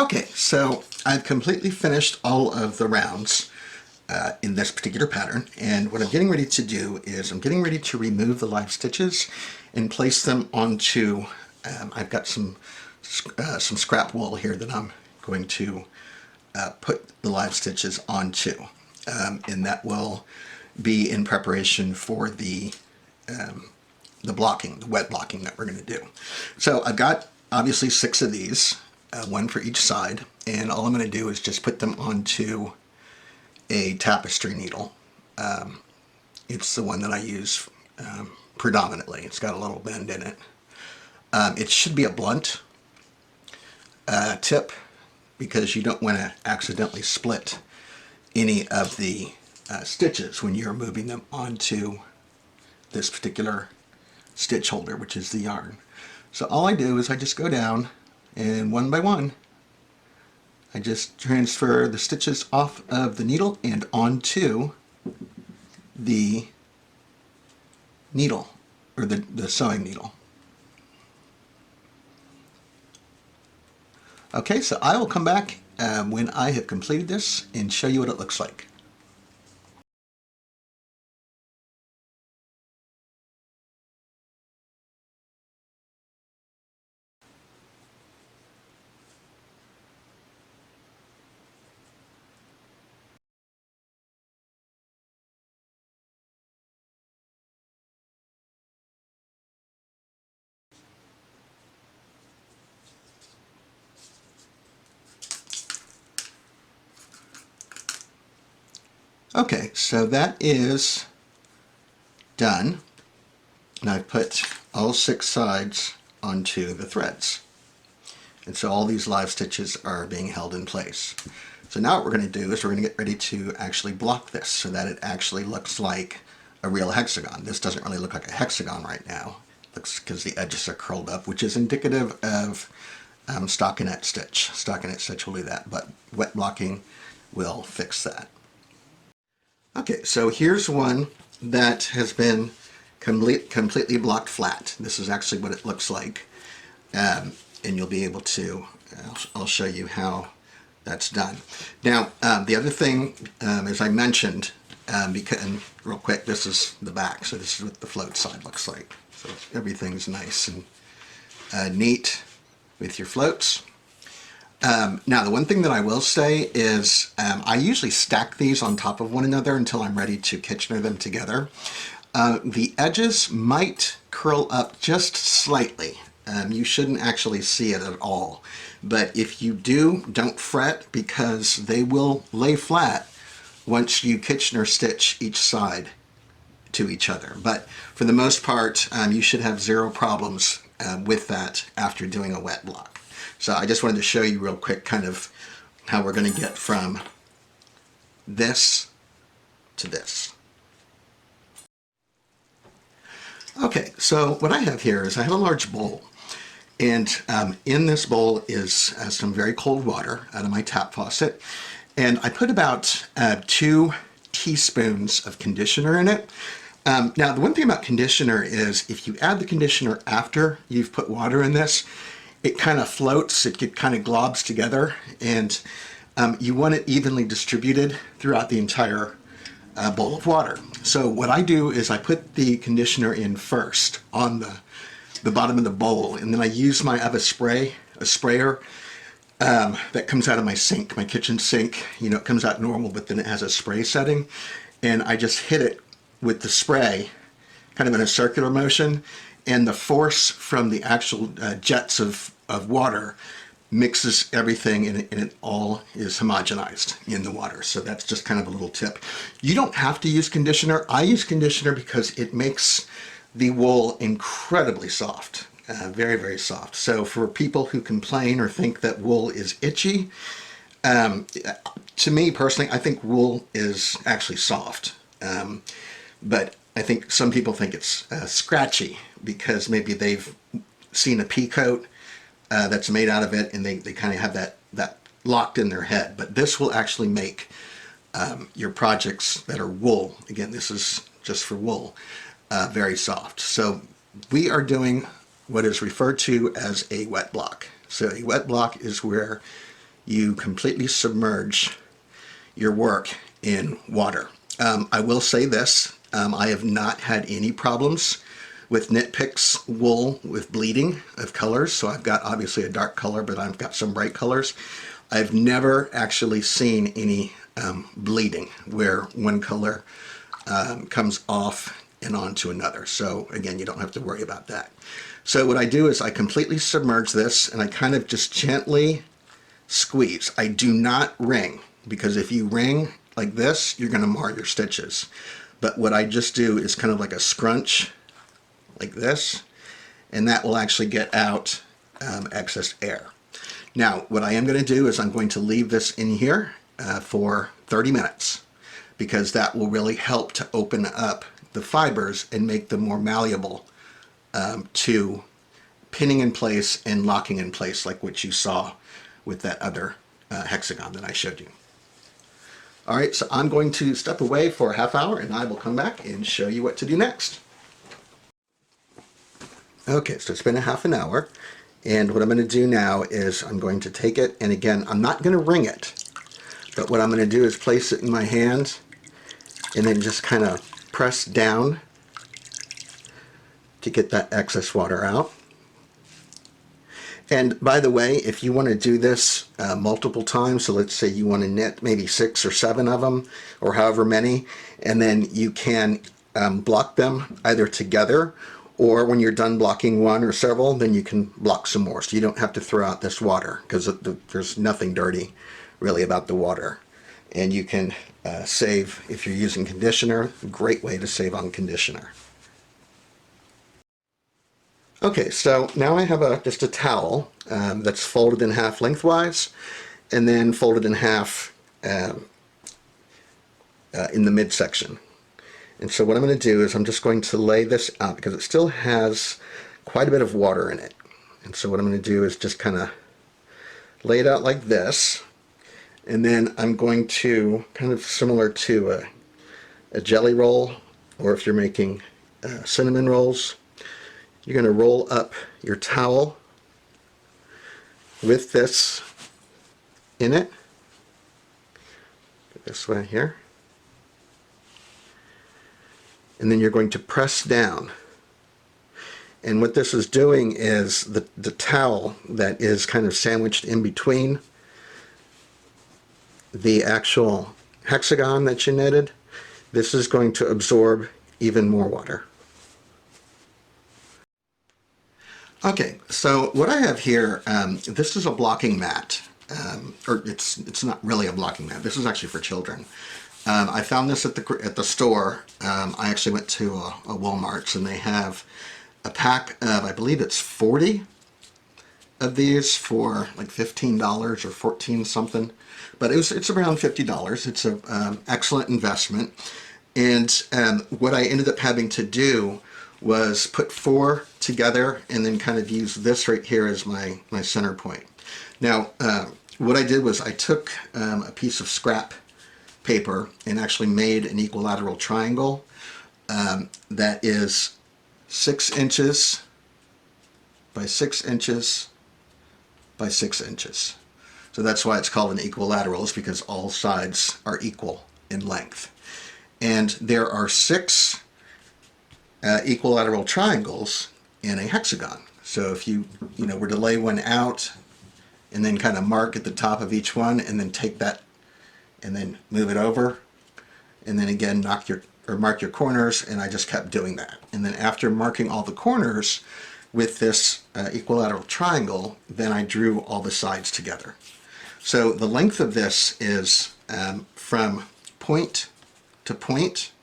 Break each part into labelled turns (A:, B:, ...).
A: Okay, so I've completely finished all of the rounds in this particular pattern, and what I'm getting ready to do is I'm getting ready to remove the live stitches and place them onto, I've got some scrap wool here that I'm going to put the live stitches onto, and that will be in preparation for the blocking, the wet blocking that we're going to do. So I've got obviously 6 of these, one for each side, and all I'm going to do is just put them onto a tapestry needle. It's the one that I use predominantly. It's got a little bend in it. It should be a blunt tip because you don't want to accidentally split any of the stitches when you're moving them onto this particular stitch holder, which is the yarn. So all I do is I just go down and one by one I just transfer the stitches off of the needle and onto the needle, or the sewing needle. Okay, so I will come back when I have completed this and show you what it looks like. Okay, so that is done, and I've put all 6 sides onto the threads. And so all these live stitches are being held in place. So now what we're going to do is we're going to get ready to actually block this so that it actually looks like a real hexagon. This doesn't really look like a hexagon right now. It looks because the edges are curled up, which is indicative of stockinette stitch. Stockinette stitch will do that, but wet blocking will fix that. Okay, so here's one that has been completely blocked flat. This is actually what it looks like. And you'll be able to, I'll show you how that's done. Now, the other thing, as I mentioned, and real quick, this is the back, so this is what the float side looks like. So everything's nice and neat with your floats. Now, the one thing that I will say is I usually stack these on top of one another until I'm ready to Kitchener them together. The edges might curl up just slightly. You shouldn't actually see it at all. But if you do, don't fret because they will lay flat once you Kitchener stitch each side to each other. But for the most part, you should have 0 problems with that after doing a wet block. So I just wanted to show you real quick kind of how we're going to get from this to this. Okay, so what I have here is I have a large bowl, and in this bowl is some very cold water out of my tap faucet, and I put about 2 teaspoons of conditioner in it. Now, the one thing about conditioner is if you add the conditioner after you've put water in this, it kind of floats, it kind of globs together, and you want it evenly distributed throughout the entire bowl of water. So what I do is I put the conditioner in first on the bottom of the bowl, and then I use I have a sprayer that comes out of my sink, my kitchen sink. You know, it comes out normal, but then it has a spray setting, and I just hit it with the spray kind of in a circular motion, and the force from the actual jets of water mixes everything, and it all is homogenized in the water. So that's just kind of a little tip. You don't have to use conditioner. I use conditioner because it makes the wool incredibly soft, very, very soft. So for people who complain or think that wool is itchy, to me personally, I think wool is actually soft. But I think some people think it's scratchy because maybe they've seen a pea coat that's made out of it, and they kind of have that locked in their head. But this will actually make your projects that are wool, again, this is just for wool, very soft. So we are doing what is referred to as a wet block. So a wet block is where you completely submerge your work in water. I will say this, I have not had any problems with Knit Picks wool with bleeding of colors. So I've got obviously a dark color, but I've got some bright colors. I've never actually seen any bleeding where one color comes off and onto another. So again, you don't have to worry about that. So what I do is I completely submerge this and I kind of just gently squeeze. I do not wring, because if you wring like this, you're going to mar your stitches. But what I just do is kind of like a scrunch like this, and that will actually get out excess air. Now, what I am going to do is I'm going to leave this in here for 30 minutes, because that will really help to open up the fibers and make them more malleable to pinning in place and locking in place, like what you saw with that other hexagon that I showed you. All right, so I'm going to step away for a half hour and I will come back and show you what to do next. Okay, so it's been a half an hour, and what I'm going to do now is I'm going to take it, and again, I'm not going to wring it, but what I'm going to do is place it in my hand and then just kind of press down to get that excess water out. And by the way, if you want to do this multiple times, so let's say you want to knit maybe 6 or 7 of them, or however many, and then you can block them either together, or when you're done blocking one or several, then you can block some more. So you don't have to throw out this water, because there's nothing dirty really about the water. And you can save, if you're using conditioner, a great way to save on conditioner. Okay, so now I have just a towel that's folded in half lengthwise, and then folded in half in the midsection. And so what I'm going to do is I'm just going to lay this out, because it still has quite a bit of water in it. And so what I'm going to do is just kind of lay it out like this, and then I'm going to, kind of similar to a jelly roll, or if you're making cinnamon rolls, you're going to roll up your towel with this in it, this way here, and then you're going to press down. And what this is doing is the towel that is kind of sandwiched in between the actual hexagon that you knitted, this is going to absorb even more water. Okay, so what I have here, this is a blocking mat, or it's not really a blocking mat. This is actually for children. I found this at the store. I actually went to a Walmart's, and they have a pack of, I believe it's 40 of these for like $15 or 14 something, but it's around $50. It's an excellent investment. And what I ended up having to do was put 4 together and then kind of use this right here as my center point. Now, what I did was I took a piece of scrap paper and actually made an equilateral triangle that is 6 inches by 6 inches by 6 inches. So that's why it's called an equilateral, is because all sides are equal in length. And there are 6 equilateral triangles in a hexagon. So if you were to lay one out and then kind of mark at the top of each one, and then take that and then move it over, and then again mark your corners, and I just kept doing that. And then after marking all the corners with this equilateral triangle, then I drew all the sides together. So the length of this is from point to point,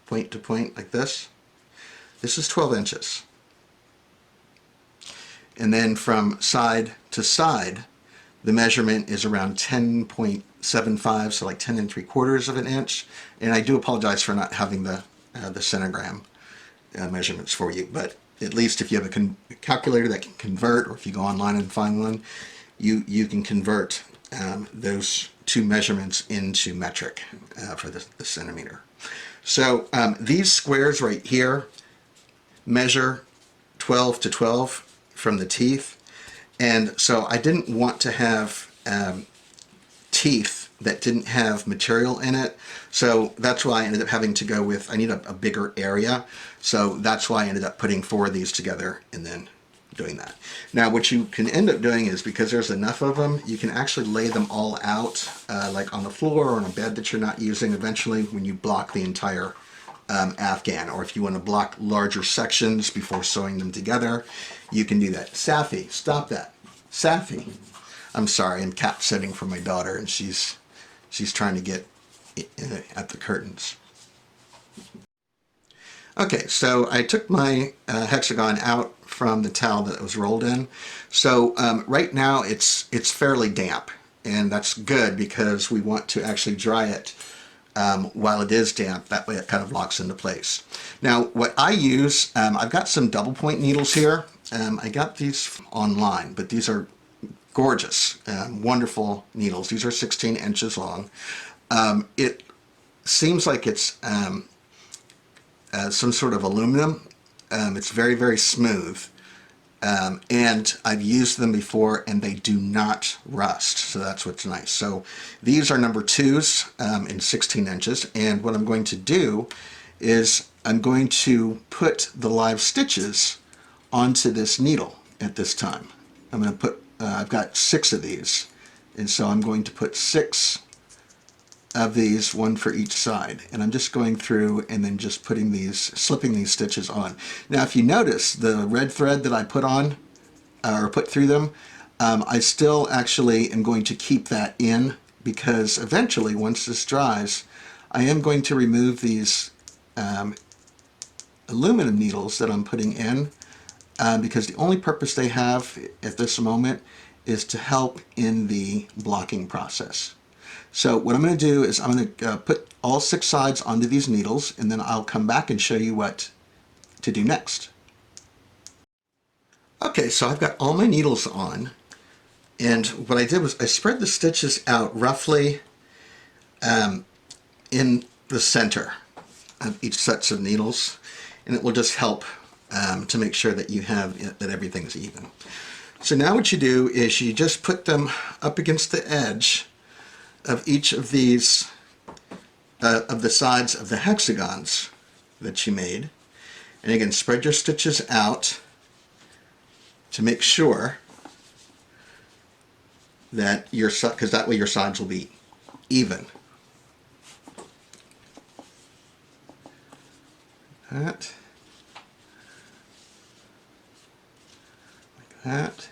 A: point to point like this. This is 12 inches. And then from side to side, the measurement is around 10.75, so like 10 3/4 of an inch. And I do apologize for not having the centigram measurements for you, but at least if you have a calculator that can convert, or if you go online and find one, you can convert those 2 measurements into metric for the centimeter. So these squares right here measure 12 to 12 from the teeth, And so I didn't want to have teeth that didn't have material in it. So that's why I ended up having to go with, I need a bigger area. So that's why I ended up putting 4 of these together and then doing that. Now what you can end up doing is, because there's enough of them, you can actually lay them all out like on the floor or on a bed that you're not using eventually when you block the entire Afghan, or if you want to block larger sections before sewing them together, you can do that. Safi, stop that. Safi. I'm sorry, I'm cat sitting for my daughter, and she's trying to get at the curtains. Okay, so I took my hexagon out from the towel that it was rolled in. So right now it's fairly damp, and that's good because we want to actually dry it while it is damp. That way it kind of locks into place. Now what I use, I've got some double point needles here. I got these online, but these are gorgeous, wonderful needles. These are 16 inches long. It seems like it's some sort of aluminum. It's very, very smooth. And I've used them before and they do not rust. So that's what's nice. So these are number 2s in 16 inches. And what I'm going to do is I'm going to put the live stitches onto this needle at this time. I'm going to put, I've got 6 of these. And so I'm going to put 6 of these, 1 for each side, and I'm just going through and then just putting these, slipping these stitches on. Now if you notice the red thread that I put on or put through them, I still actually am going to keep that in, because eventually once this dries I am going to remove these aluminum needles that I'm putting in, because the only purpose they have at this moment is to help in the blocking process. So what I'm going to do is I'm going to put all 6 sides onto these needles, and then I'll come back and show you what to do next. Okay, so I've got all my needles on, and what I did was I spread the stitches out roughly in the center of each set of needles, and it will just help to make sure that you have that everything's even. So now what you do is you just put them up against the edge of each of these, of the sides of the hexagons that you made. And again, spread your stitches out to make sure that your, because that way your sides will be even. That. Like that.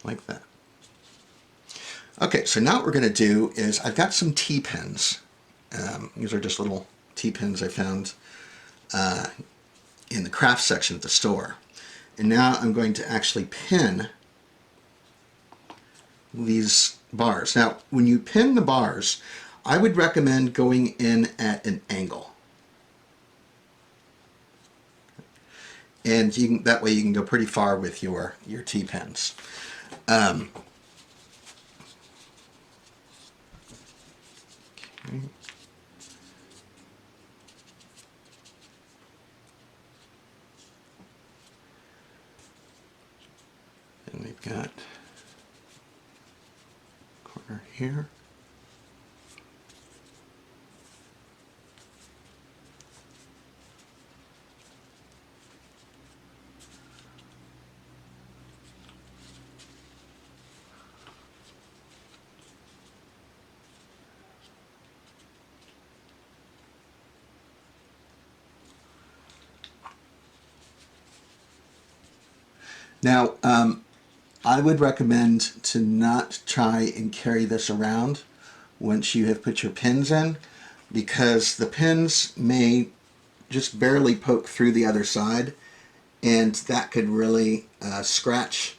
A: Like that. Okay, so now what we're going to do is I've got some T-pins. These are just little T-pins I found in the craft section at the store. And now I'm going to actually pin these bars. Now, when you pin the bars, I would recommend going in at an angle. And you can, that way you can go pretty far with your T-pins. Okay. And we've got corner here. Now, I would recommend to not try and carry this around once you have put your pins in, because the pins may just barely poke through the other side, and that could really scratch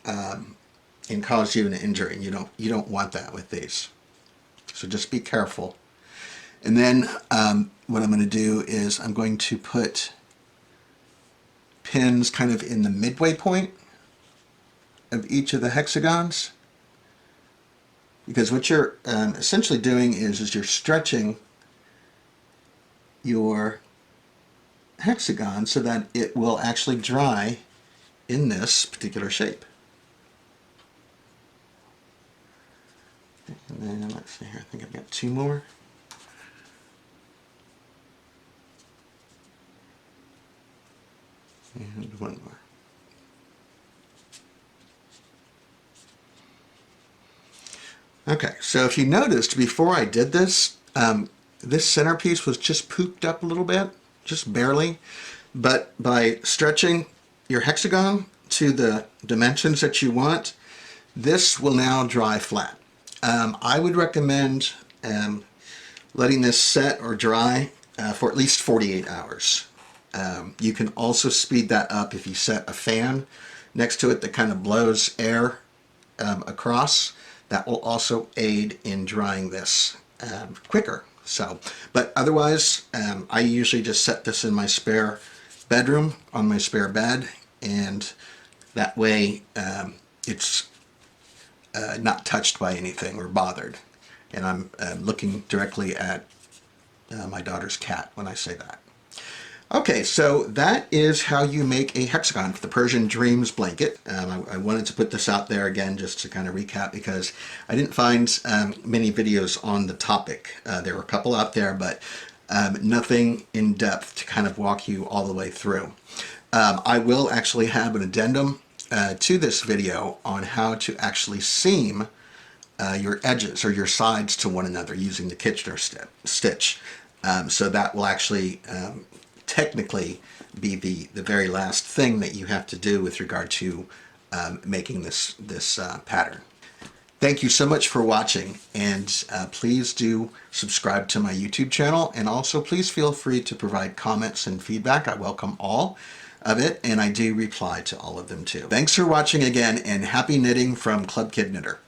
A: and cause you an injury. You don't want that with these. So just be careful. And then what I'm going to do is I'm going to put pins kind of in the midway point of each of the hexagons, because what you're essentially doing is you're stretching your hexagon so that it will actually dry in this particular shape. And then let's see here, I think I've got two more. And one more. Okay, so if you noticed before I did this, this centerpiece was just pooped up a little bit, just barely. But by stretching your hexagon to the dimensions that you want, this will now dry flat. I would recommend letting this set or dry for at least 48 hours. You can also speed that up if you set a fan next to it that kind of blows air across. That will also aid in drying this quicker. So, but otherwise, I usually just set this in my spare bedroom on my spare bed, and that way it's not touched by anything or bothered. And I'm looking directly at my daughter's cat when I say that. Okay, so that is how you make a hexagon for the Persian Dreams blanket. I wanted to put this out there again just to kind of recap, because I didn't find many videos on the topic. There were a couple out there, but nothing in depth to kind of walk you all the way through. I will actually have an addendum to this video on how to actually seam your edges or your sides to one another using the Kitchener stitch. So that will actually technically be the very last thing that you have to do with regard to making this pattern. Thank you so much for watching, and please do subscribe to my YouTube channel, and also please feel free to provide comments and feedback. I welcome all of it, and I do reply to all of them too. Thanks for watching again, and happy knitting from Club Kid Knitter.